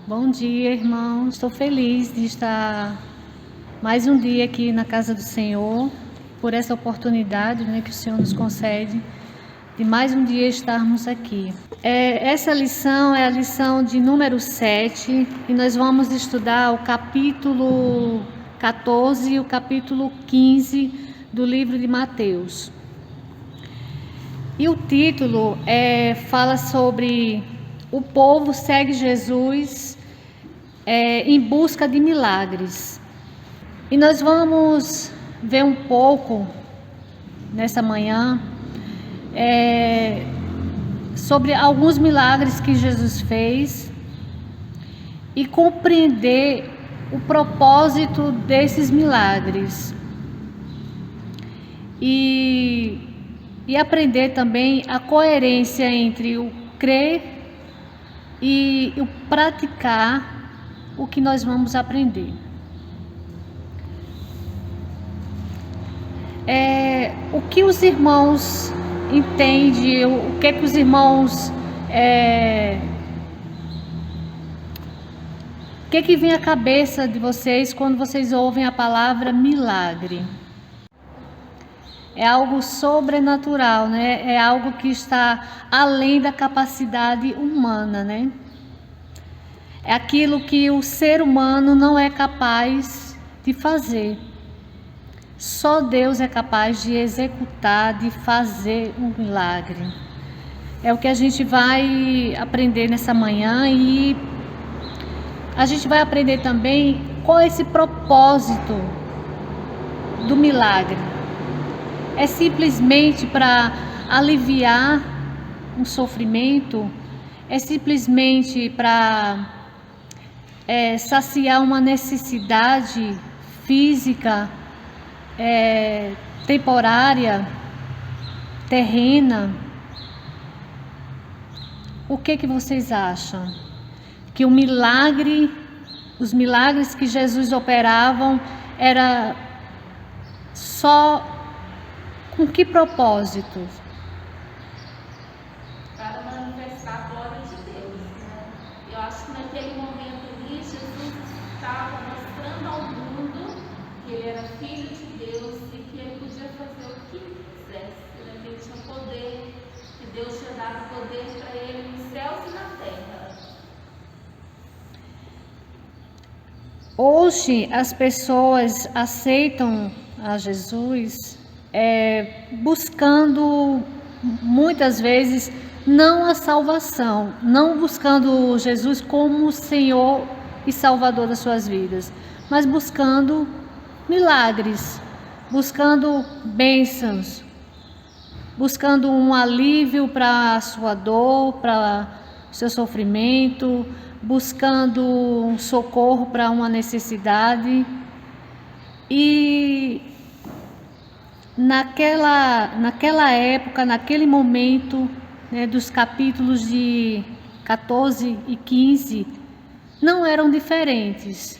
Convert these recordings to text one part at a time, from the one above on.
Bom dia, irmão. Estou feliz de estar mais um dia aqui na casa do Senhor, por essa oportunidade, que o Senhor nos concede de mais um dia estarmos aqui. Essa lição é a lição de número 7 e nós vamos estudar o capítulo 14 e o capítulo 15 do livro de Mateus. E o título fala sobre o povo segue Jesus em busca de milagres. E nós vamos ver um pouco nessa manhã sobre alguns milagres que Jesus fez e compreender o propósito desses milagres e aprender também a coerência entre o crer e o praticar o que nós vamos aprender. O que os irmãos entendem, o que os irmãos... o que vem à cabeça de vocês quando vocês ouvem a palavra milagre? É algo sobrenatural, né? É algo que está além da capacidade humana, né? É aquilo que o ser humano não é capaz de fazer. Só Deus é capaz de executar, de fazer um milagre. É o que a gente vai aprender nessa manhã e a gente vai aprender também qual é esse propósito do milagre. É simplesmente para aliviar um sofrimento? É simplesmente para saciar uma necessidade física, temporária, terrena? O que vocês acham? Que o milagre, os milagres que Jesus operavam, era só com que propósito? Para manifestar a glória de Deus, né? Eu acho que naquele momento ali, Jesus estava mostrando ao mundo que ele era filho de Deus e que ele podia fazer o que quisesse, né? Que ele tinha poder, que Deus tinha dado poder para ele nos céus e na terra. Hoje as pessoas aceitam a Jesus buscando muitas vezes não a salvação, não buscando Jesus como Senhor e Salvador das suas vidas, mas buscando milagres, buscando bênçãos, buscando um alívio para a sua dor, para o seu sofrimento, buscando um socorro para uma necessidade. E naquela época, naquele momento, dos capítulos de 14 e 15, não eram diferentes.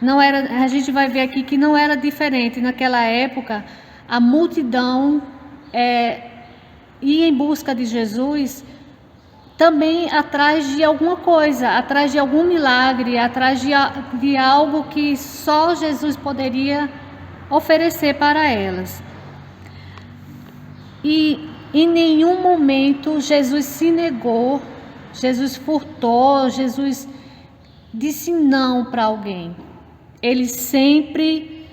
A gente vai ver aqui que não era diferente. Naquela época, a multidão ia em busca de Jesus também atrás de alguma coisa, atrás de algum milagre, atrás de algo que só Jesus poderia oferecer para elas. E em nenhum momento Jesus se negou, Jesus furtou, Jesus disse não para alguém. Ele sempre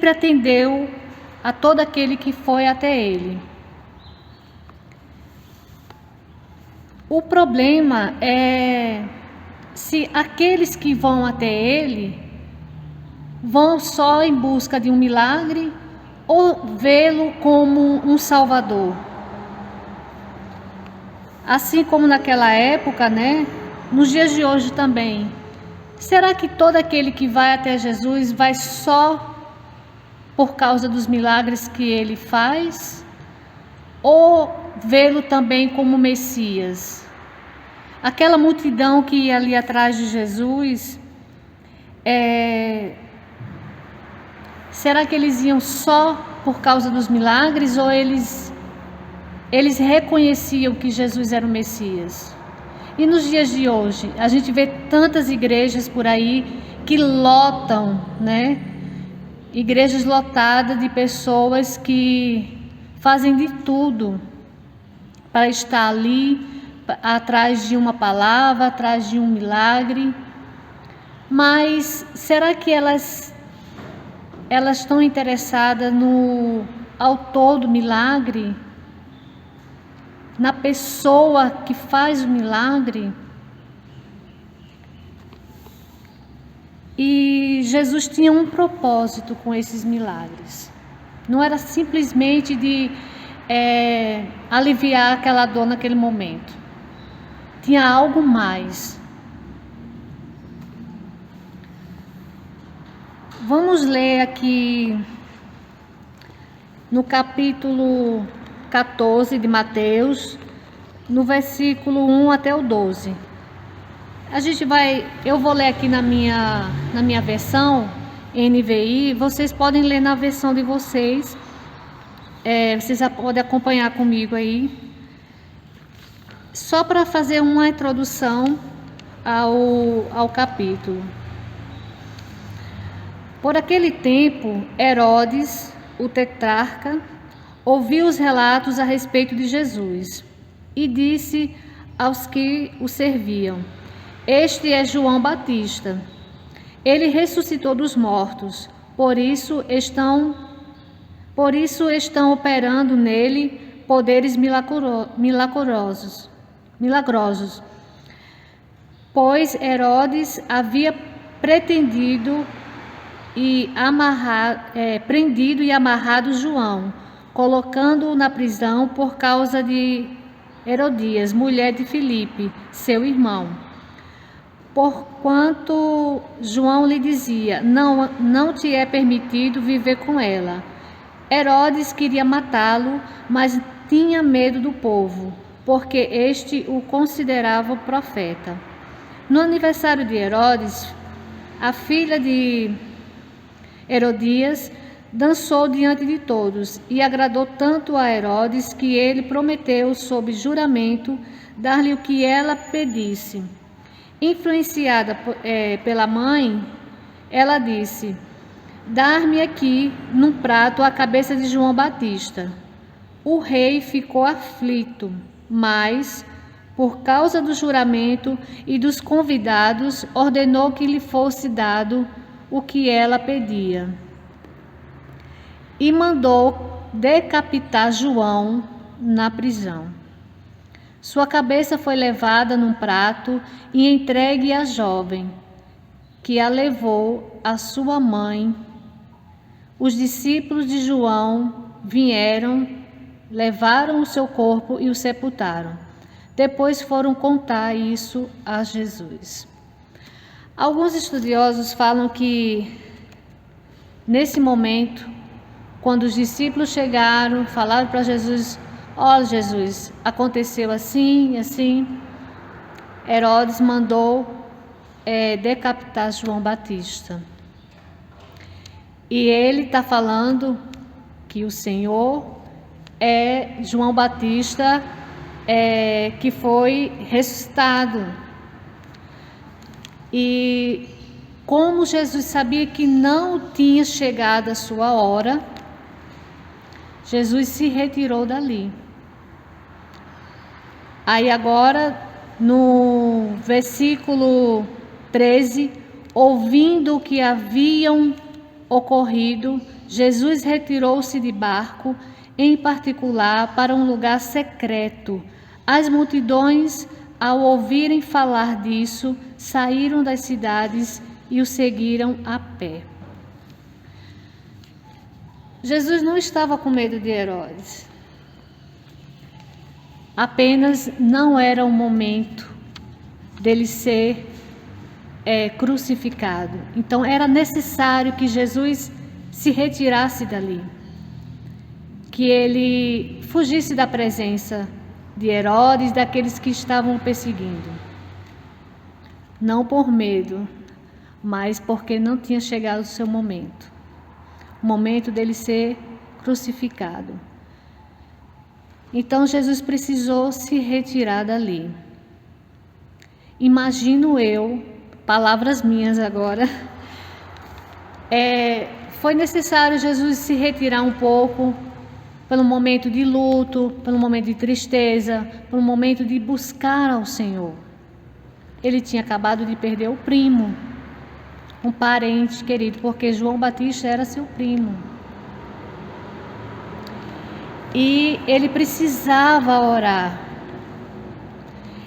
atendeu a todo aquele que foi até ele. O problema é se aqueles que vão até ele vão só em busca de um milagre ou vê-lo como um salvador. Assim como naquela época, nos dias de hoje também. Será que todo aquele que vai até Jesus vai só por causa dos milagres que ele faz? Ou vê-lo também como Messias? Aquela multidão que ia ali atrás de Jesus, será que eles iam só por causa dos milagres ou eles reconheciam que Jesus era o Messias? E nos dias de hoje, a gente vê tantas igrejas por aí que lotam, né? Igrejas lotadas de pessoas que fazem de tudo para estar ali, atrás de uma palavra, atrás de um milagre. Mas será que elas estão interessadas no autor do milagre? Na pessoa que faz o milagre? E Jesus tinha um propósito com esses milagres. Não era simplesmente de aliviar aquela dor naquele momento. Tinha algo mais. Vamos ler aqui no capítulo 14 de Mateus, no versículo 1 até o 12. Eu vou ler aqui na minha versão NVI, vocês podem ler na versão de vocês, vocês podem acompanhar comigo aí. Só para fazer uma introdução ao capítulo. Por aquele tempo, Herodes, o tetrarca, ouviu os relatos a respeito de Jesus e disse aos que o serviam: Este é João Batista. Ele ressuscitou dos mortos, por isso estão operando nele poderes milagrosos. Pois Herodes havia prendido e amarrado João, colocando-o na prisão por causa de Herodias, mulher de Filipe, seu irmão. Porquanto João lhe dizia: não te é permitido viver com ela. Herodes queria matá-lo, mas tinha medo do povo, porque este o considerava profeta. No aniversário de Herodes, a filha de Herodias dançou diante de todos e agradou tanto a Herodes que ele prometeu, sob juramento, dar-lhe o que ela pedisse. Influenciada pela mãe, ela disse: Dar-me aqui, num prato, a cabeça de João Batista. O rei ficou aflito, mas, por causa do juramento e dos convidados, ordenou que lhe fosse dado o que ela pedia. E mandou decapitar João na prisão. Sua cabeça foi levada num prato e entregue à jovem, que a levou à sua mãe. Os discípulos de João vieram, levaram o seu corpo e o sepultaram. Depois foram contar isso a Jesus. Alguns estudiosos falam que, nesse momento, quando os discípulos chegaram, falaram para Jesus: Olha, Jesus, aconteceu assim e assim. Herodes mandou decapitar João Batista. E ele está falando que o Senhor é João Batista, que foi ressuscitado. E como Jesus sabia que não tinha chegado a sua hora, Jesus se retirou dali. Aí agora, no versículo 13, ouvindo o que haviam ocorrido, Jesus retirou-se de barco, em particular, para um lugar secreto. As multidões, ao ouvirem falar disso, saíram das cidades e o seguiram a pé. Jesus não estava com medo de Herodes. Apenas não era o momento dele ser crucificado. Então era necessário que Jesus se retirasse dali, que ele fugisse da presença de Herodes, daqueles que estavam perseguindo. Não por medo, mas porque não tinha chegado o seu momento. O momento dele ser crucificado. Então Jesus precisou se retirar dali. imagino eu, palavras minhas agora, foi necessário Jesus se retirar um pouco, pelo momento de luto, pelo momento de tristeza, pelo momento de buscar ao Senhor. Ele tinha acabado de perder o primo, um parente querido, porque João Batista era seu primo. E ele precisava orar.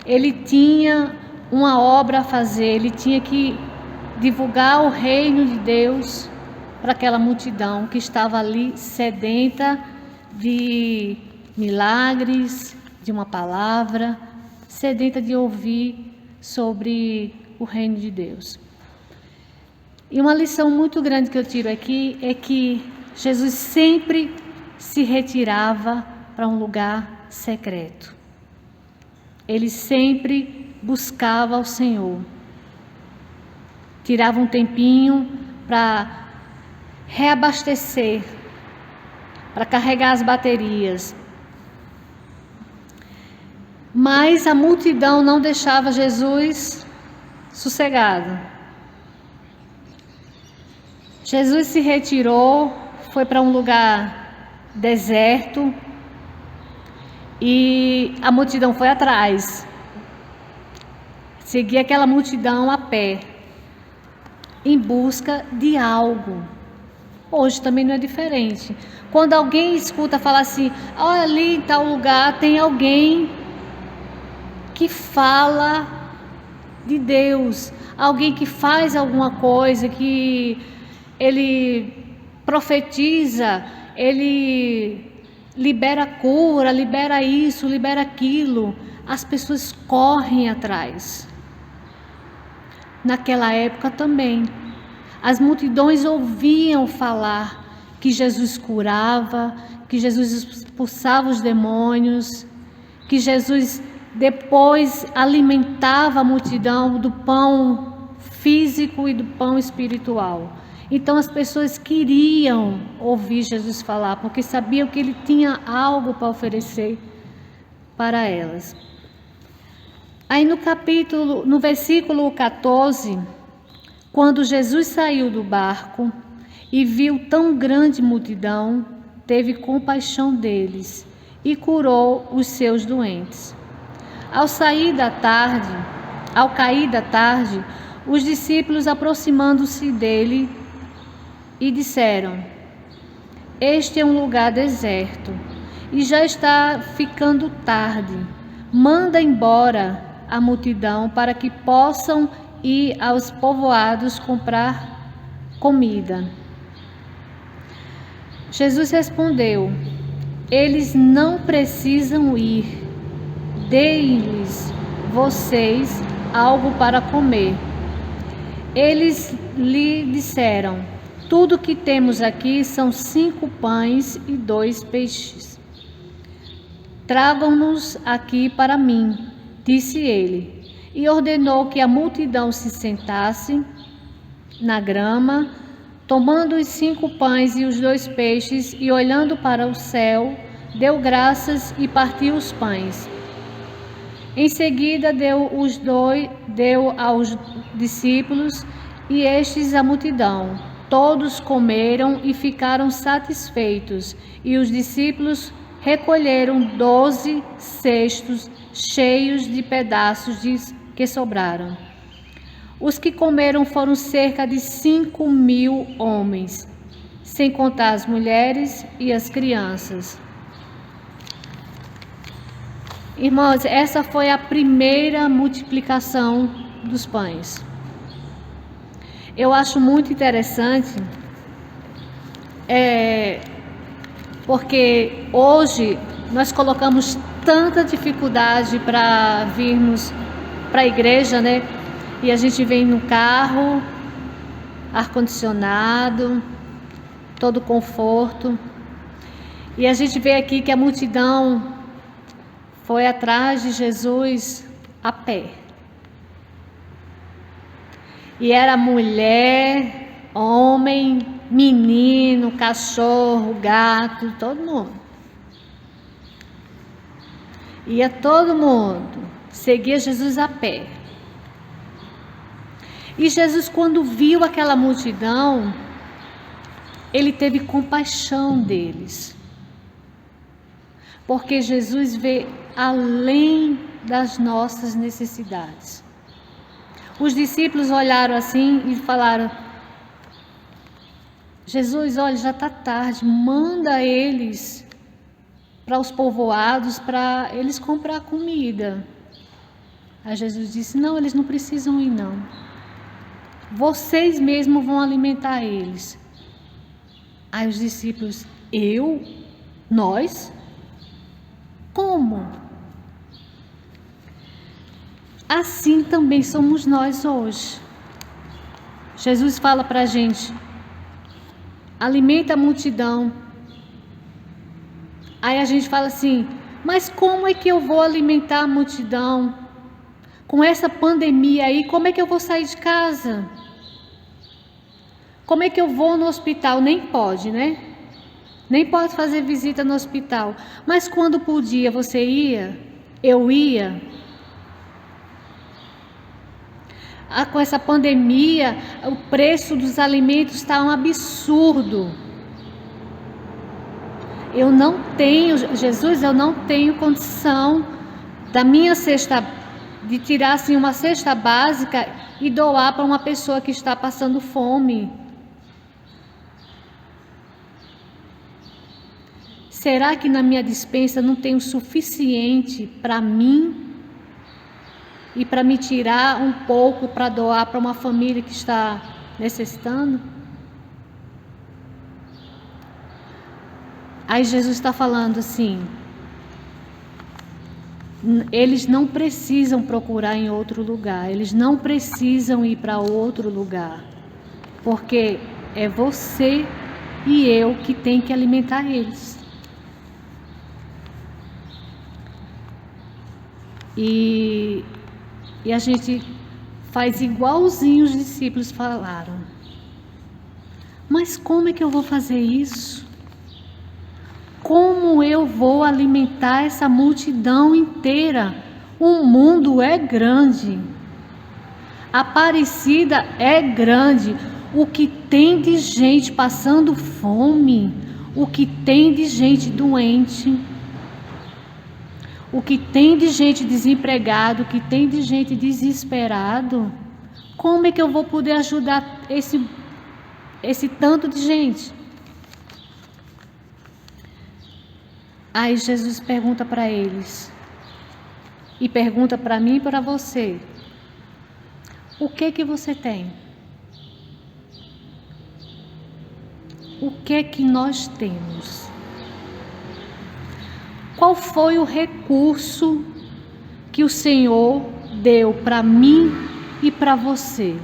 Ele tinha uma obra a fazer, ele tinha que divulgar o reino de Deus para aquela multidão que estava ali sedenta de milagres, de uma palavra, sedenta de ouvir sobre o reino de Deus. E uma lição muito grande que eu tiro aqui é que Jesus sempre se retirava para um lugar secreto. Ele sempre buscava ao Senhor. Tirava um tempinho para reabastecer, para carregar as baterias. Mas a multidão não deixava Jesus sossegado. Jesus se retirou, foi para um lugar deserto e a multidão foi atrás. Seguia aquela multidão a pé, em busca de algo. Hoje também não é diferente. Quando alguém escuta falar assim, olha ali em tal lugar tem alguém que fala de Deus, alguém que faz alguma coisa, que ele profetiza, ele libera cura, libera isso, libera aquilo, as pessoas correm atrás. Naquela época também, as multidões ouviam falar que Jesus curava, que Jesus expulsava os demônios, que Jesus depois alimentava a multidão do pão físico e do pão espiritual. Então as pessoas queriam ouvir Jesus falar, porque sabiam que ele tinha algo para oferecer para elas. Aí no versículo 14, quando Jesus saiu do barco e viu tão grande multidão, teve compaixão deles e curou os seus doentes. Ao cair da tarde, os discípulos aproximando-se dele e disseram: este é um lugar deserto e já está ficando tarde. Manda embora a multidão para que possam ir aos povoados comprar comida. Jesus respondeu: eles não precisam ir. Deem-lhes vocês algo para comer. Eles lhe disseram: tudo que temos aqui são 5 pães e 2 peixes. Tragam-nos aqui para mim, disse ele, e ordenou que a multidão se sentasse na grama, tomando os 5 pães e os 2 peixes, e olhando para o céu, deu graças e partiu os pães. Em seguida deu aos discípulos e estes à multidão. Todos comeram e ficaram satisfeitos, e os discípulos recolheram 12 cestos cheios de pedaços que sobraram. Os que comeram foram cerca de 5.000 homens, sem contar as mulheres e as crianças. Irmãos, essa foi a primeira multiplicação dos pães. Eu acho muito interessante, porque hoje nós colocamos tanta dificuldade para virmos para a igreja, né? E a gente vem no carro, ar-condicionado, todo conforto. E a gente vê aqui que a multidão foi atrás de Jesus a pé. E era mulher, homem, menino, cachorro, gato, todo mundo. Ia todo mundo, seguia Jesus a pé. E Jesus, quando viu aquela multidão, ele teve compaixão deles. Porque Jesus vê além das nossas necessidades. Os discípulos olharam assim e falaram: Jesus, olha, já está tarde, manda eles para os povoados para eles comprar comida. Aí Jesus disse: não, eles não precisam ir não. Vocês mesmos vão alimentar eles. Aí os discípulos: eu? Nós? Como? Assim também somos nós hoje. Jesus fala para a gente: alimenta a multidão. Aí a gente fala assim: mas como é que eu vou alimentar a multidão? Com essa pandemia aí, como é que eu vou sair de casa? Como é que eu vou no hospital? Nem pode, né? Nem pode fazer visita no hospital. Mas quando podia, você ia? Eu ia. Com essa pandemia, o preço dos alimentos está um absurdo. Eu não tenho, Jesus, eu não tenho condição da minha cesta, de tirar assim uma cesta básica e doar para uma pessoa que está passando fome. Será que na minha despensa não tem o suficiente para mim e para me tirar um pouco para doar para uma família que está necessitando? Aí Jesus está falando assim: eles não precisam procurar em outro lugar, eles não precisam ir para outro lugar, porque é você e eu que tem que alimentar eles. E a gente faz igualzinho os discípulos falaram. Mas como é que eu vou fazer isso? Como eu vou alimentar essa multidão inteira? O mundo é grande. A Aparecida é grande. O que tem de gente passando fome, o que tem de gente doente, o que tem de gente desempregado, o que tem de gente desesperado, como é que eu vou poder ajudar esse tanto de gente? Aí Jesus pergunta para eles, e pergunta para mim e para você: o que você tem? O que nós temos? Qual foi o recurso que o Senhor deu para mim e para você?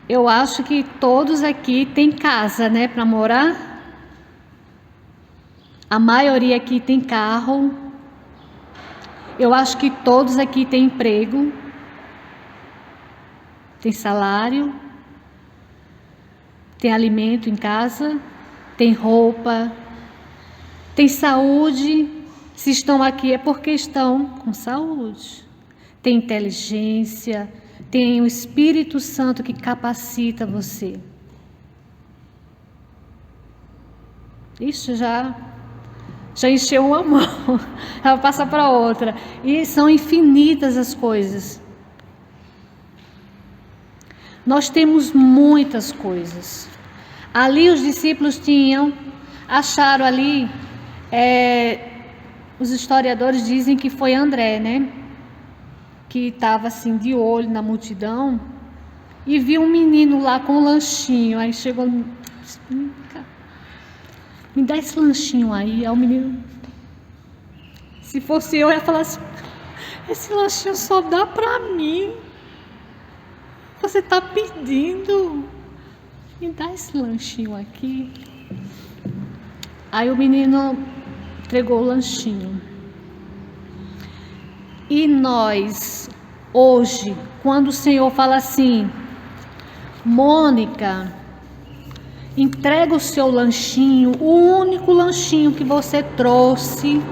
Eu acho que todos aqui têm casa, né, para morar. A maioria aqui tem carro. Eu acho que todos aqui têm emprego, tem salário, tem alimento em casa, tem roupa, tem saúde. Se estão aqui é porque estão com saúde. Tem inteligência, tem o Espírito Santo que capacita você. Isso já encheu uma mão, ela passa para outra. E são infinitas as coisas. Nós temos muitas coisas. Ali os discípulos acharam ali, os historiadores dizem que foi André, né? Que estava assim de olho na multidão e viu um menino lá com um lanchinho. Aí chegou: me dá esse lanchinho aí. Aí o menino, se fosse eu ia falar assim: esse lanchinho só dá para mim. Você está pedindo, me dá esse lanchinho aqui. Aí o menino entregou o lanchinho. E nós, hoje, quando o Senhor fala assim: Mônica, Entrega o seu lanchinho, o único lanchinho que você trouxe.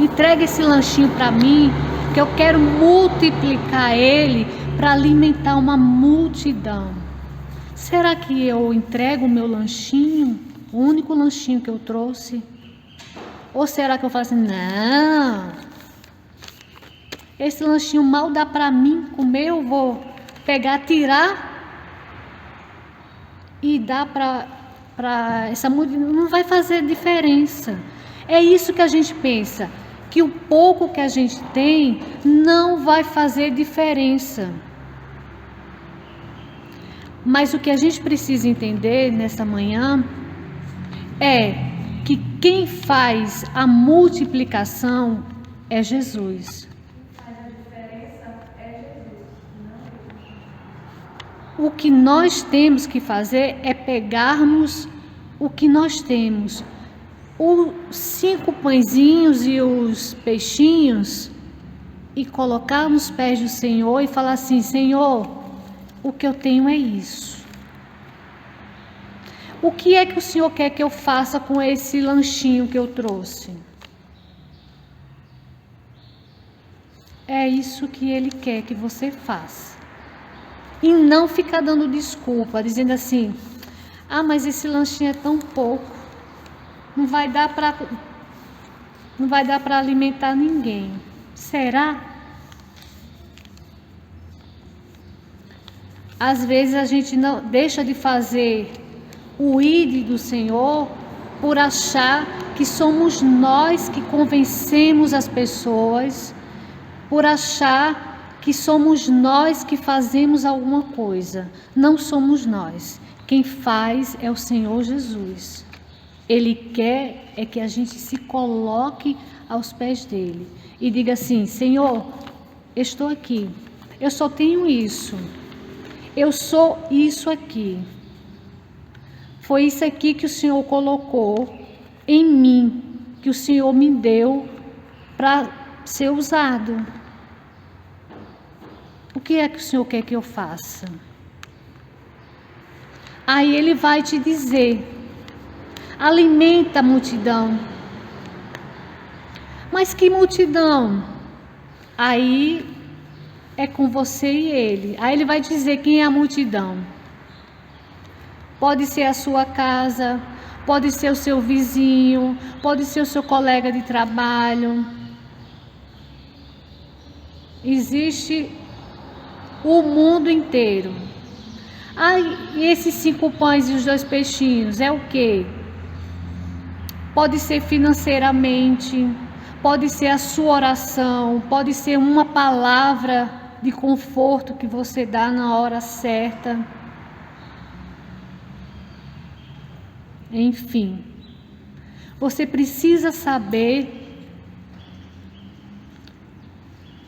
Entrega esse lanchinho para mim, que eu quero multiplicar ele para alimentar uma multidão. Será que eu entrego o meu lanchinho, o único lanchinho que eu trouxe? Ou será que eu falo assim, não, esse lanchinho mal dá para mim comer, eu vou pegar, tirar e dar para essa multidão? Não vai fazer diferença. É isso que a gente pensa, que o pouco que a gente tem não vai fazer diferença. Mas o que a gente precisa entender nessa manhã é que quem faz a multiplicação é Jesus. O que nós temos que fazer é pegarmos o que nós temos, os 5 pãezinhos e os peixinhos, e colocar nos pés do Senhor e falar assim: Senhor, o que eu tenho é isso. O que é que o Senhor quer que eu faça com esse lanchinho que eu trouxe? É isso que Ele quer que você faça. E não ficar dando desculpa, dizendo assim: ah, mas esse lanchinho é tão pouco, não vai dar para alimentar ninguém. Será? Às vezes a gente não deixa de fazer o ID do Senhor por achar que somos nós que convencemos as pessoas, por achar que somos nós que fazemos alguma coisa. Não somos nós. Quem faz é o Senhor Jesus. Ele quer é que a gente se coloque aos pés dele e diga assim: Senhor, estou aqui, eu só tenho isso, eu sou isso aqui. Foi isso aqui que o Senhor colocou em mim, que o Senhor me deu para ser usado. O que é que o Senhor quer que eu faça? Aí Ele vai te dizer: alimenta a multidão. Mas que multidão? Aí é com você e Ele. Aí Ele vai dizer quem é a multidão. Pode ser a sua casa, pode ser o seu vizinho, pode ser o seu colega de trabalho. Existe o mundo inteiro. E esses 5 pães e os 2 peixinhos é o quê? Pode ser financeiramente, pode ser a sua oração, pode ser uma palavra de conforto que você dá na hora certa. Enfim, você precisa saber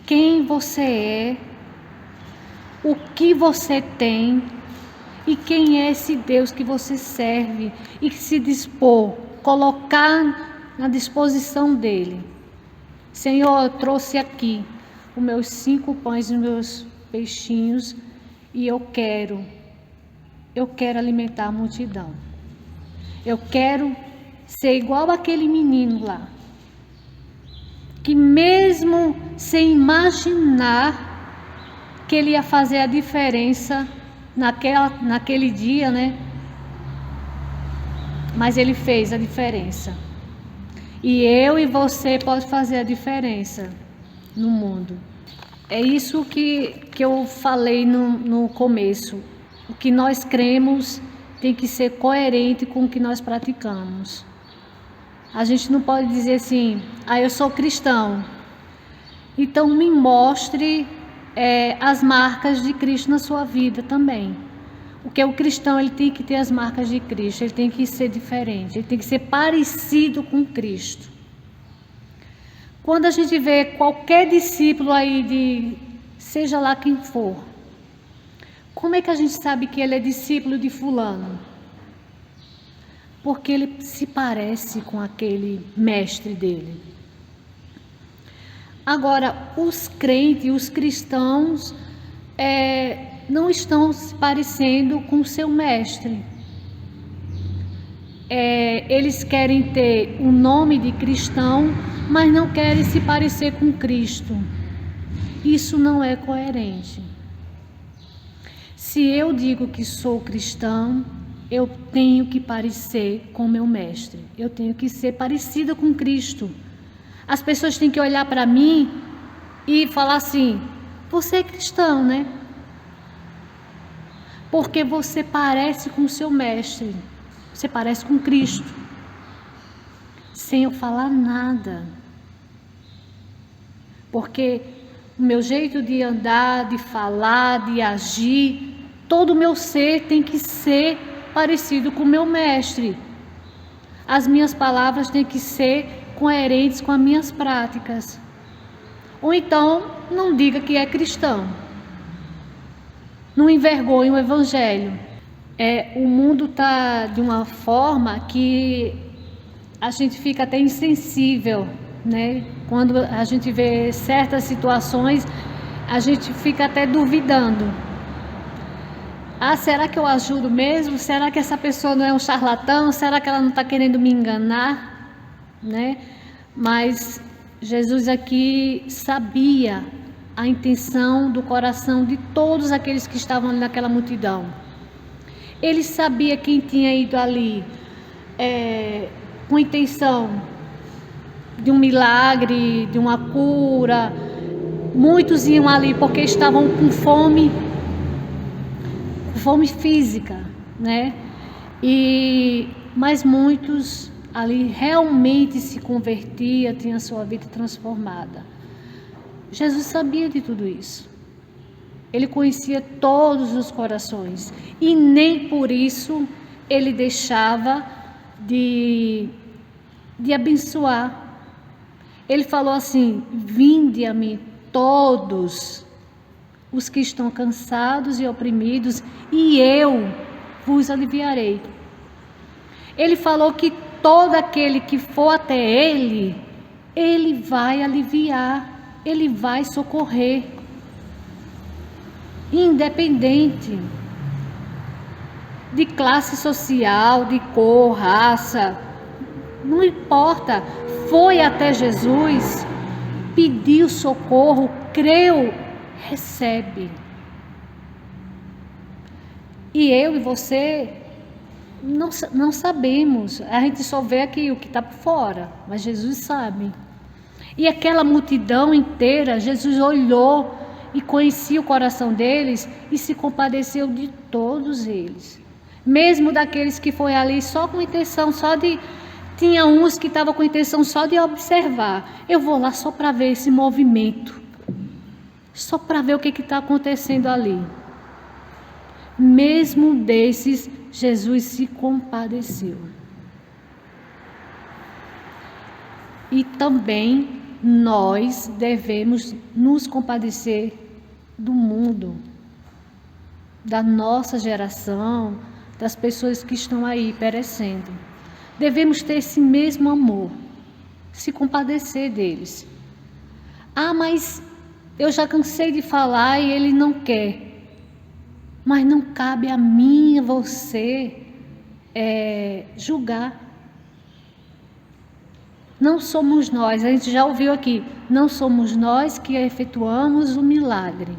quem você é, o que você tem e quem é esse Deus que você serve, e que se dispor, colocar na disposição dele. Senhor, eu trouxe aqui os meus 5 pães e os meus peixinhos e eu quero alimentar a multidão. Eu quero ser igual aquele menino lá, que mesmo sem imaginar que ele ia fazer a diferença naquele dia, né? Mas ele fez a diferença. E eu e você pode fazer a diferença no mundo. É isso que eu falei no começo. O que nós cremos tem que ser coerente com o que nós praticamos. A gente não pode dizer assim: eu sou cristão, então me mostre as marcas de Cristo na sua vida também. Porque o cristão, ele tem que ter as marcas de Cristo, ele tem que ser diferente, ele tem que ser parecido com Cristo. Quando a gente vê qualquer discípulo aí seja lá quem for, como é que a gente sabe que ele é discípulo de fulano? Porque ele se parece com aquele mestre dele. Agora, os crentes, os cristãos, não estão se parecendo com o seu mestre. eles querem ter o nome de cristão, mas não querem se parecer com Cristo. Isso não é coerente. Se eu digo que sou cristão, eu tenho que parecer com meu mestre. Eu tenho que ser parecida com Cristo. As pessoas têm que olhar para mim e falar assim: você é cristão, né? Porque você parece com o seu mestre. Você parece com Cristo. Sem eu falar nada. Porque o meu jeito de andar, de falar, de agir, todo o meu ser tem que ser parecido com o meu mestre. As minhas palavras têm que ser coerentes com as minhas práticas. Ou então, não diga que é cristão. Não envergonhe o evangelho. O mundo está de uma forma que a gente fica até insensível, né? Quando a gente vê certas situações, a gente fica até duvidando. Será que eu ajudo mesmo? Será que essa pessoa não é um charlatão? Será que ela não está querendo me enganar? Né? Mas Jesus aqui sabia a intenção do coração de todos aqueles que estavam ali naquela multidão. Ele sabia quem tinha ido ali com intenção de um milagre, de uma cura. Muitos iam ali porque estavam com fome física, né? Mas muitos ali realmente se convertiam, tinham a sua vida transformada. Jesus sabia de tudo isso. Ele conhecia todos os corações e nem por isso ele deixava de abençoar. Ele falou assim: vinde a mim todos os que estão cansados e oprimidos, e eu vos aliviarei. Ele falou que todo aquele que for até ele, ele vai aliviar, ele vai socorrer, independente de classe social, de cor, raça, não importa. Foi até Jesus, pediu socorro, creu, recebe. E eu e você não sabemos. A gente só vê aqui o que está por fora, mas Jesus sabe. E aquela multidão inteira, Jesus olhou e conhecia o coração deles e se compadeceu de todos eles. Mesmo daqueles que foi ali só com intenção, tinha uns que estavam com intenção só de observar. Eu vou lá só para ver esse movimento. Só para ver o que está acontecendo ali. Mesmo desses, Jesus se compadeceu. E também nós devemos nos compadecer do mundo, da nossa geração, das pessoas que estão aí perecendo. Devemos ter esse mesmo amor, se compadecer deles. Mas eu já cansei de falar e ele não quer. Mas não cabe a mim e a você julgar. Não somos nós, a gente já ouviu aqui, não somos nós que efetuamos o milagre.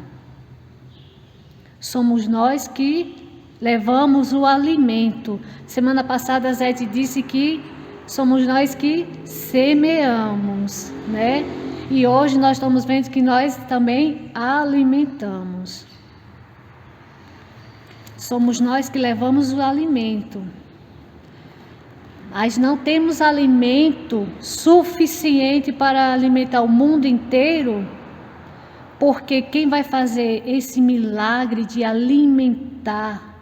Somos nós que levamos o alimento. Semana passada a Zete disse que somos nós que semeamos, né? E hoje nós estamos vendo que nós também alimentamos. Somos nós que levamos o alimento. Mas não temos alimento suficiente para alimentar o mundo inteiro, porque quem vai fazer esse milagre de alimentar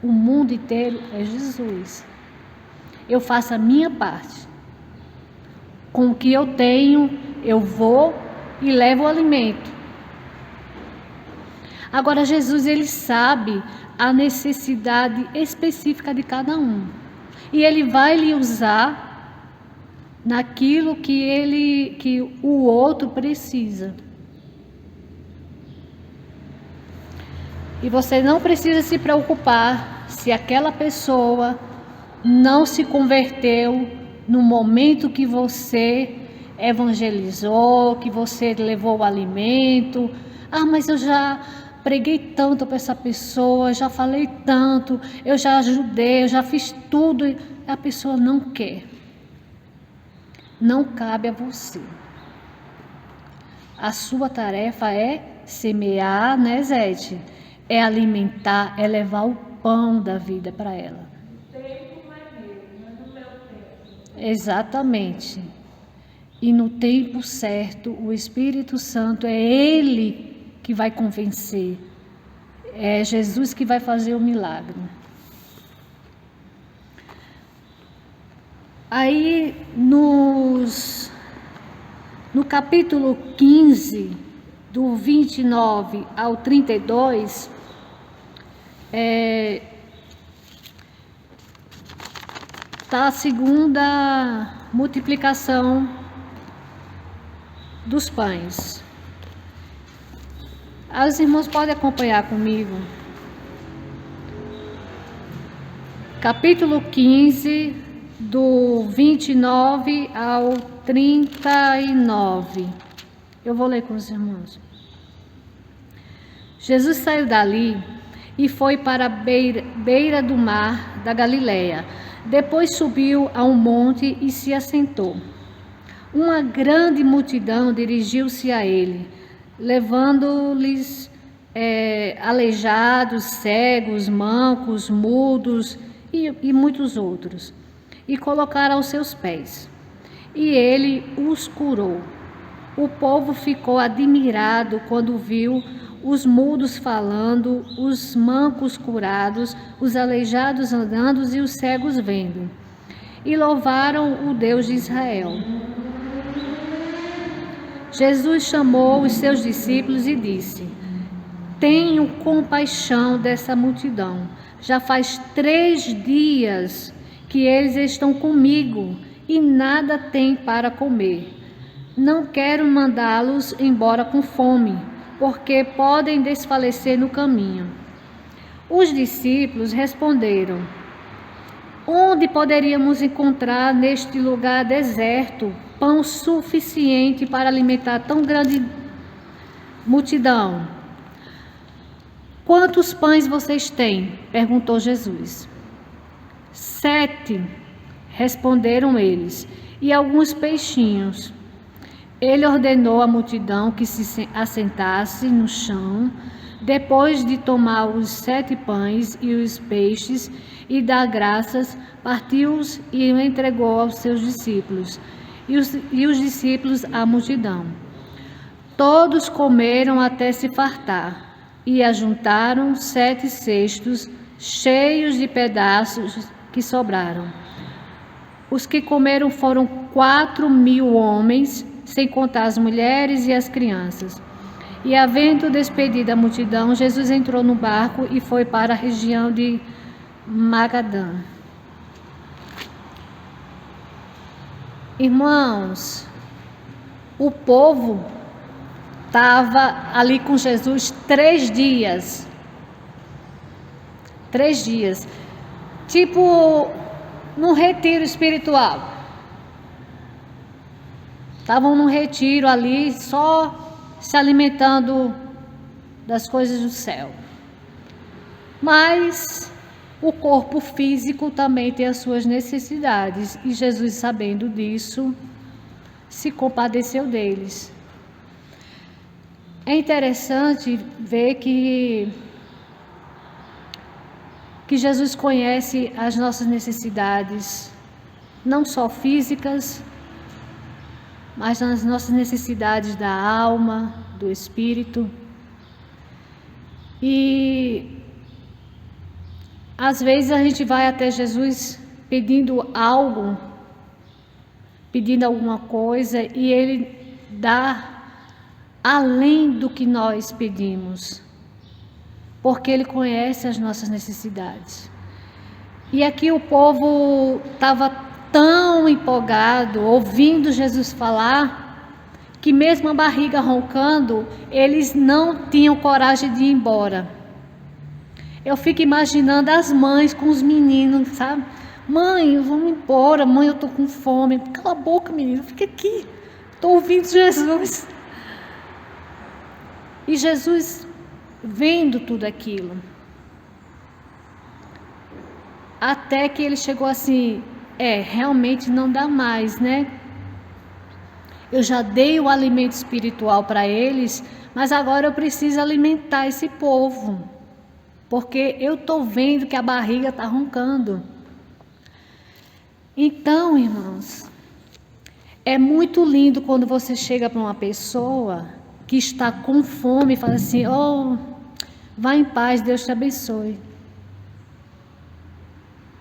o mundo inteiro é Jesus. Eu faço a minha parte. Com o que eu tenho, eu vou e levo o alimento. Agora Jesus, ele sabe a necessidade específica de cada um. E ele vai lhe usar naquilo que o outro precisa. E você não precisa se preocupar se aquela pessoa não se converteu no momento que você evangelizou, que você levou o alimento. Ah, mas eu já preguei tanto para essa pessoa, já falei tanto, eu já ajudei, eu já fiz tudo. A pessoa não quer. Não cabe a você. A sua tarefa é semear, né, Zete? É alimentar, é levar o pão da vida para ela. Exatamente. E no tempo certo, o Espírito Santo é Ele que vai convencer. É Jesus que vai fazer o milagre. Aí, no capítulo 15, do 29 ao 32, está a segunda multiplicação dos pães. Os irmãos podem acompanhar comigo. Capítulo 15, do 29 ao 39. Eu vou ler com os irmãos. Jesus saiu dali e foi para a beira do mar da Galileia. Depois subiu a um monte e se assentou. Uma grande multidão dirigiu-se a ele, levando-lhes aleijados, cegos, mancos, mudos e muitos outros, e colocaram aos seus pés. E ele os curou. O povo ficou admirado quando viu os mudos falando, os mancos curados, os aleijados andando e os cegos vendo. E louvaram o Deus de Israel. Jesus chamou os seus discípulos e disse: Tenho compaixão dessa multidão. Já faz 3 dias que eles estão comigo e nada têm para comer. Não quero mandá-los embora com fome, porque podem desfalecer no caminho. Os discípulos responderam: Onde poderíamos encontrar neste lugar deserto pão suficiente para alimentar tão grande multidão? Quantos pães vocês têm? Perguntou Jesus. 7, responderam eles, e alguns peixinhos. Ele ordenou à multidão que se assentasse no chão, depois de tomar os 7 pães e os peixes e dar graças, partiu-os e o entregou aos seus discípulos, e os discípulos à multidão. Todos comeram até se fartar, e ajuntaram 7 cestos cheios de pedaços que sobraram. Os que comeram foram 4.000 homens, sem contar as mulheres e as crianças. E havendo despedido a multidão, Jesus entrou no barco e foi para a região de Magadã. Irmãos, o povo estava ali com Jesus 3 dias. 3 dias. Tipo, num retiro espiritual. Estavam num retiro ali, só se alimentando das coisas do céu. Mas o corpo físico também tem as suas necessidades. E Jesus, sabendo disso, se compadeceu deles. É interessante ver que Jesus conhece as nossas necessidades, não só físicas, mas as nossas necessidades da alma, do espírito. E às vezes a gente vai até Jesus pedindo algo, pedindo alguma coisa, e Ele dá além do que nós pedimos, porque Ele conhece as nossas necessidades. E aqui o povo estava tão empolgado, ouvindo Jesus falar, que mesmo a barriga roncando, eles não tinham coragem de ir embora. Eu fico imaginando as mães com os meninos, sabe? Mãe, vamos embora. Mãe, eu estou com fome. Cala a boca, menino, fica aqui. Estou ouvindo Jesus. E Jesus, vendo tudo aquilo, até que ele chegou assim, realmente não dá mais, né? Eu já dei o alimento espiritual para eles, mas agora eu preciso alimentar esse povo, porque eu estou vendo que a barriga está roncando. Então, irmãos, é muito lindo quando você chega para uma pessoa que está com fome e fala assim, vá em paz, Deus te abençoe.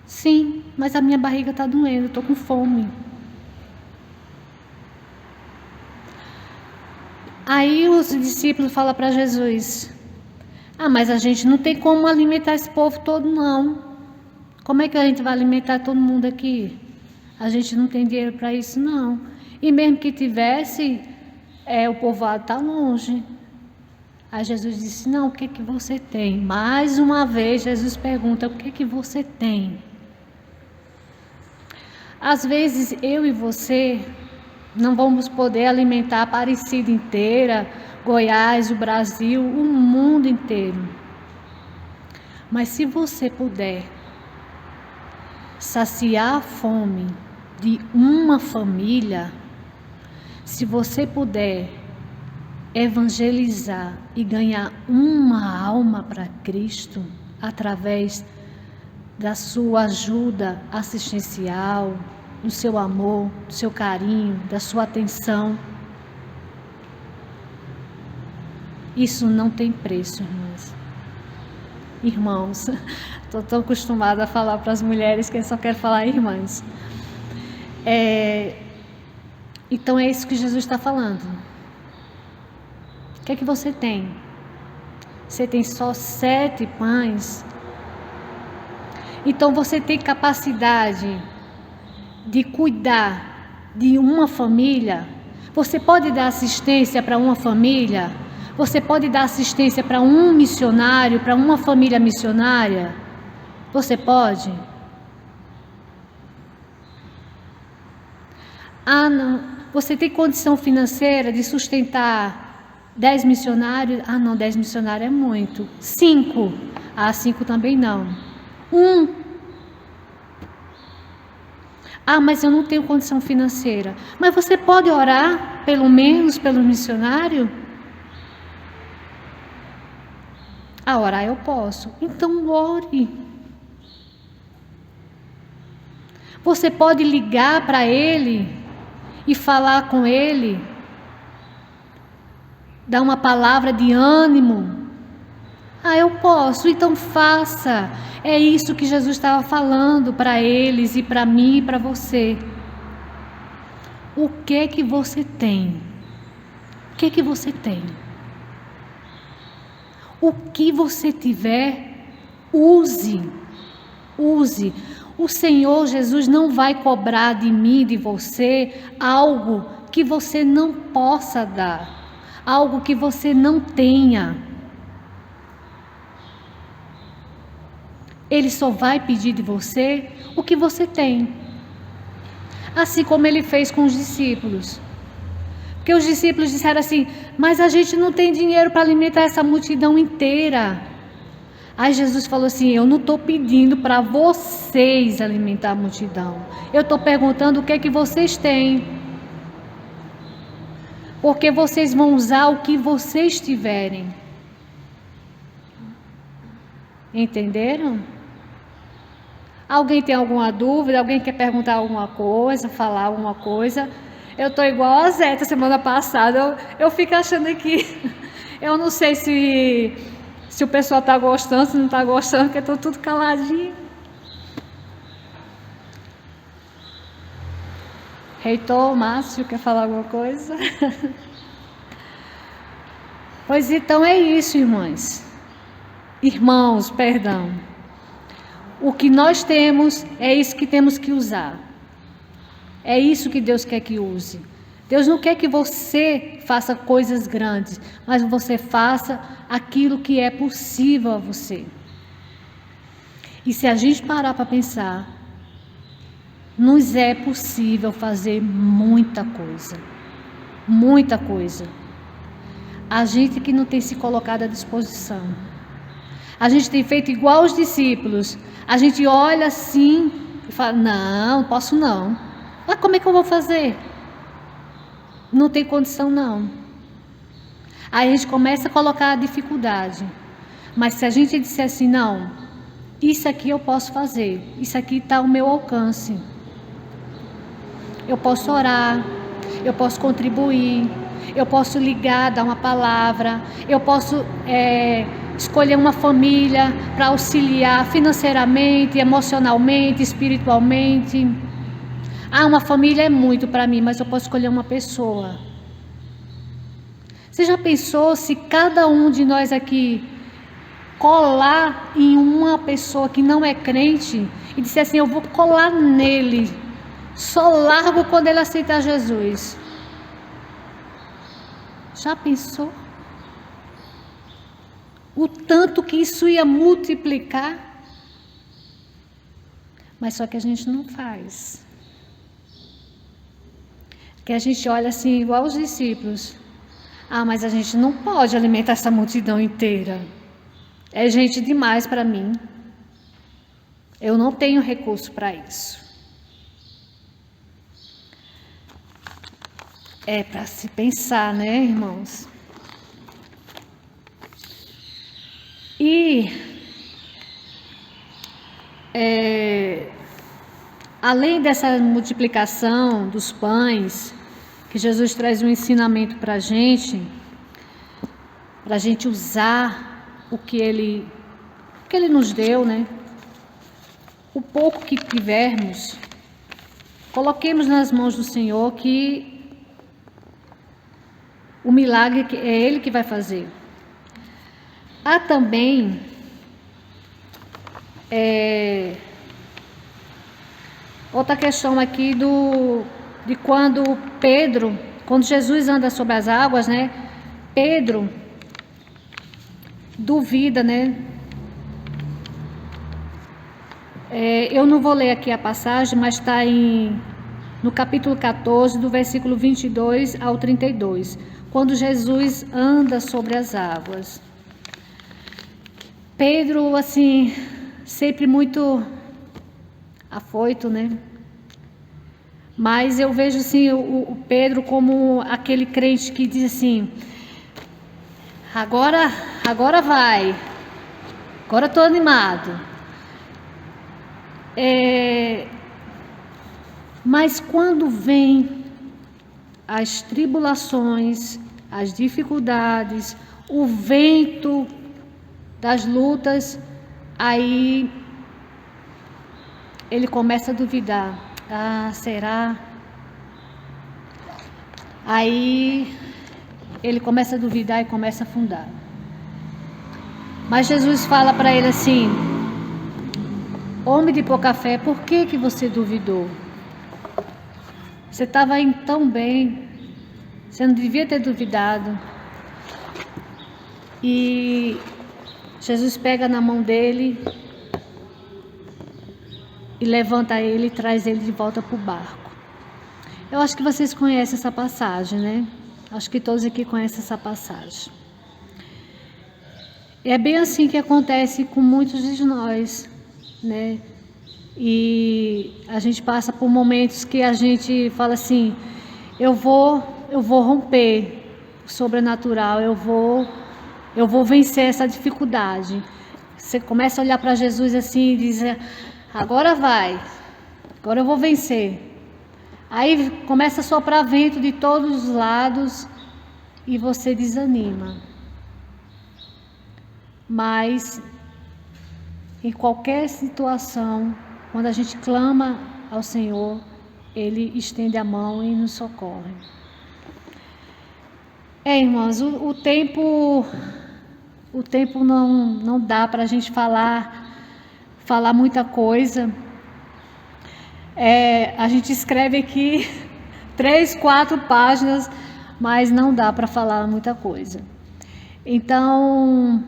Sim, mas a minha barriga está doendo, eu estou com fome. Aí os discípulos falam para Jesus, mas a gente não tem como alimentar esse povo todo não. Como é que a gente vai alimentar todo mundo aqui? A gente não tem dinheiro para isso não. E mesmo que tivesse, o povoado está longe. Aí Jesus disse, não, o que é que você tem? Mais uma vez Jesus pergunta, o que é que você tem? Às vezes eu e você não vamos poder alimentar a Aparecida inteira, Goiás, o Brasil, o mundo inteiro. Mas se você puder saciar a fome de uma família, se você puder evangelizar e ganhar uma alma para Cristo através da sua ajuda assistencial, do seu amor, do seu carinho, da sua atenção, isso não tem preço, irmãs. Irmãos, estou tão acostumada a falar para as mulheres que eu só quero falar irmãs. Então é isso que Jesus está falando. O que é que você tem? Você tem só 7 pães? Então você tem capacidade de cuidar de uma família? Você pode dar assistência para uma família? Você pode dar assistência para um missionário, para uma família missionária? Você pode? Não. Você tem condição financeira de sustentar 10 missionários? Não, 10 missionários é muito. 5? 5 também não. 1? Mas eu não tenho condição financeira. Mas você pode orar, pelo menos, pelo missionário? Orar eu posso. Então ore. Você pode ligar para ele e falar com ele, dar uma palavra de ânimo. Eu posso, então faça. É isso que Jesus estava falando para eles e para mim e para você. O que que você tem? O que que você tem? O que você tiver, use. Use. O Senhor Jesus não vai cobrar de mim, de você, algo que você não possa dar, algo que você não tenha. Ele só vai pedir de você o que você tem. Assim como ele fez com os discípulos. Porque os discípulos disseram assim, mas a gente não tem dinheiro para alimentar essa multidão inteira. Aí Jesus falou assim, eu não estou pedindo para vocês alimentar a multidão. Eu estou perguntando o que é que vocês têm. Porque vocês vão usar o que vocês tiverem. Entenderam? Alguém tem alguma dúvida? Alguém quer perguntar alguma coisa, falar alguma coisa? Eu estou igual a Zeta semana passada. Eu fico achando que... Eu não sei se o pessoal está gostando, se não está gostando, porque estou tudo caladinho. Reitor, Márcio, quer falar alguma coisa? Pois então é isso, irmãs. Irmãos, perdão. O que nós temos é isso que temos que usar. É isso que Deus quer que use. Deus não quer que você faça coisas grandes, mas você faça aquilo que é possível a você. E se a gente parar para pensar, nos é possível fazer muita coisa. Muita coisa. A gente que não tem se colocado à disposição. A gente tem feito igual os discípulos. A gente olha assim e fala, não posso não. Mas como é que eu vou fazer? Não tem condição não. Aí a gente começa a colocar a dificuldade. Mas se a gente disser assim, não, isso aqui eu posso fazer. Isso aqui está ao meu alcance. Eu posso orar. Eu posso contribuir. Eu posso ligar, dar uma palavra. Eu posso escolher uma família para auxiliar financeiramente, emocionalmente, espiritualmente. Uma família é muito para mim, mas eu posso escolher uma pessoa. Você já pensou se cada um de nós aqui colar em uma pessoa que não é crente e disser assim, eu vou colar nele, só largo quando ele aceitar Jesus? Já pensou? O tanto que isso ia multiplicar? Mas só que a gente não faz. Que a gente olha assim, igual os discípulos. Mas a gente não pode alimentar essa multidão inteira. É gente demais para mim. Eu não tenho recurso para isso. É para se pensar, né, irmãos? E além dessa multiplicação dos pães, que Jesus traz um ensinamento para a gente usar o que Ele nos deu, né? O pouco que tivermos, coloquemos nas mãos do Senhor, que o milagre é Ele que vai fazer. Há também outra questão aqui de quando Jesus anda sobre as águas, né? Pedro duvida, né? Eu não vou ler aqui a passagem, mas está no capítulo 14, do versículo 22 ao 32, quando Jesus anda sobre as águas. Pedro, assim, sempre muito afoito, né? Mas eu vejo, assim, o Pedro como aquele crente que diz assim, agora vai, agora estou animado. Mas quando vem as tribulações, as dificuldades, o vento das lutas, aí ele começa a duvidar. Será? Aí ele começa a duvidar e começa a afundar. Mas Jesus fala para ele assim, homem de pouca fé, por que você duvidou? Você estava indo tão bem, você não devia ter duvidado. E Jesus pega na mão dele e levanta ele e traz ele de volta para o barco. Eu acho que vocês conhecem essa passagem, né? Acho que todos aqui conhecem essa passagem. É bem assim que acontece com muitos de nós, né? E a gente passa por momentos que a gente fala assim, eu vou romper o sobrenatural, eu vou vencer essa dificuldade. Você começa a olhar para Jesus assim e diz, agora vai, agora eu vou vencer. Aí começa a soprar vento de todos os lados e você desanima. Mas em qualquer situação, quando a gente clama ao Senhor, Ele estende a mão e nos socorre. Irmãos, o tempo não dá para a gente falar muita coisa. A gente escreve aqui 3, 4 páginas, mas não dá para falar muita coisa. Então,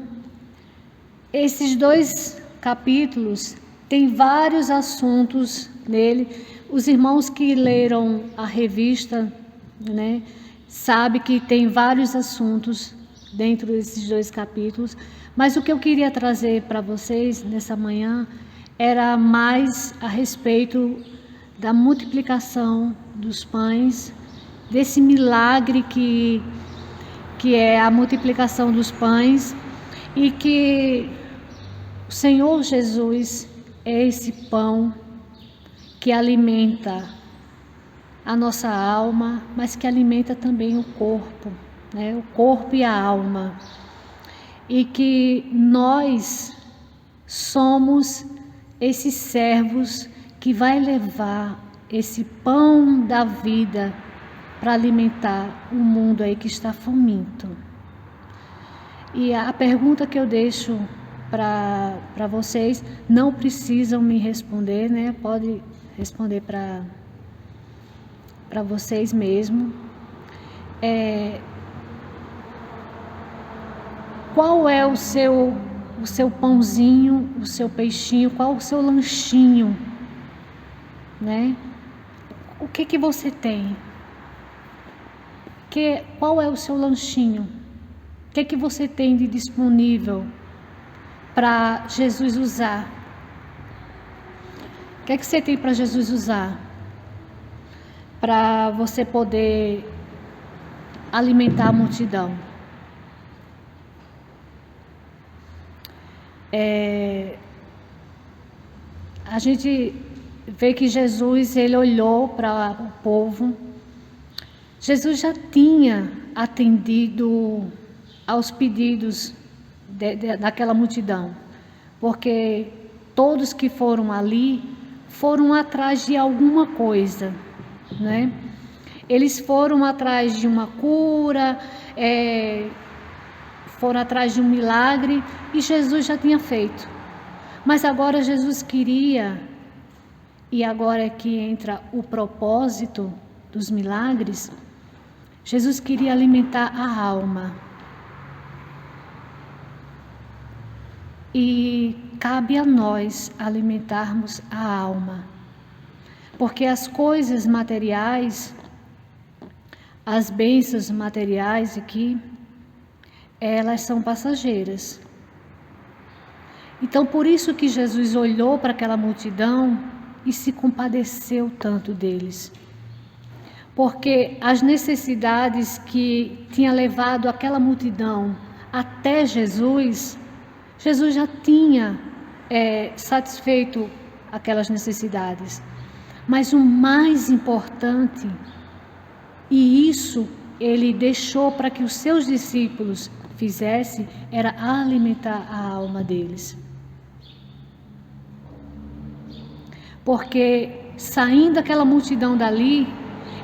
esses 2 capítulos tem vários assuntos nele, os irmãos que leram a revista, né, sabem que tem vários assuntos dentro desses 2 capítulos, mas o que eu queria trazer para vocês nessa manhã era mais a respeito da multiplicação dos pães, desse milagre que é a multiplicação dos pães, e que o Senhor Jesus é esse pão que alimenta a nossa alma, mas que alimenta também o corpo, né? O corpo e a alma. E que nós somos esses servos que vai levar esse pão da vida para alimentar o mundo aí que está faminto. E a pergunta que eu deixo para vocês, não precisam me responder, né? Pode responder para vocês mesmo. Qual é o seu pãozinho, o seu peixinho, qual o seu lanchinho, né? O que você tem? Qual é o seu lanchinho? O que você tem de disponível para Jesus usar? O que você tem para Jesus usar? Para você poder alimentar a multidão. A gente vê que Jesus, ele olhou para o povo. Jesus já tinha atendido aos pedidos daquela multidão, porque todos que foram ali foram atrás de alguma coisa, né? Eles foram atrás de uma cura, foram atrás de um milagre, e Jesus já tinha feito. Mas agora Jesus queria, e agora é que entra o propósito dos milagres, Jesus queria alimentar a alma. E cabe a nós alimentarmos a alma. Porque as coisas materiais, as bênçãos materiais aqui, elas são passageiras. Então, por isso que Jesus olhou para aquela multidão e se compadeceu tanto deles. Porque as necessidades que tinha levado aquela multidão até Jesus, Jesus já tinha satisfeito aquelas necessidades. Mas o mais importante, e isso ele deixou para que os seus discípulos fizessem, era alimentar a alma deles. Porque saindo aquela multidão dali,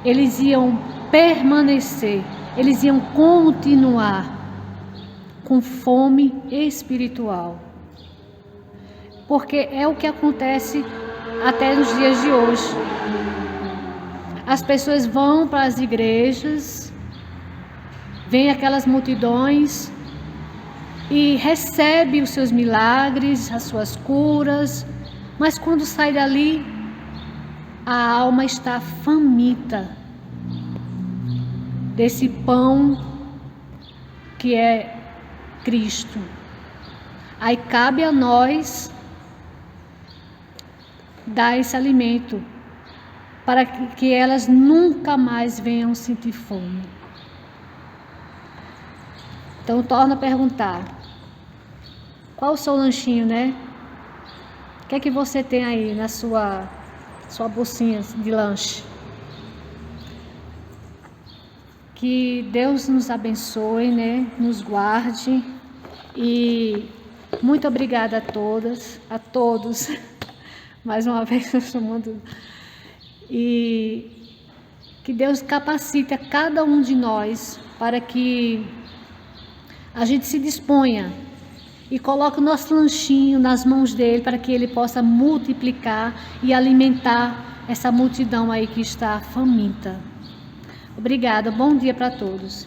eles iam permanecer, eles iam continuar com fome espiritual. Porque é o que acontece até nos dias de hoje. As pessoas vão para as igrejas, vêm aquelas multidões e recebem os seus milagres, as suas curas, mas quando sai dali, a alma está faminta desse pão que é Cristo. Aí cabe a nós dar esse alimento para que elas nunca mais venham sentir fome. Então torna a perguntar: qual o seu lanchinho, né? O que é que você tem aí na sua bolsinha de lanche? Que Deus nos abençoe, né? Nos guarde. E muito obrigada a todas, a todos. Mais uma vez eu chamando. E que Deus capacite a cada um de nós para que a gente se disponha e coloque o nosso lanchinho nas mãos dele para que ele possa multiplicar e alimentar essa multidão aí que está faminta. Obrigada, bom dia para todos.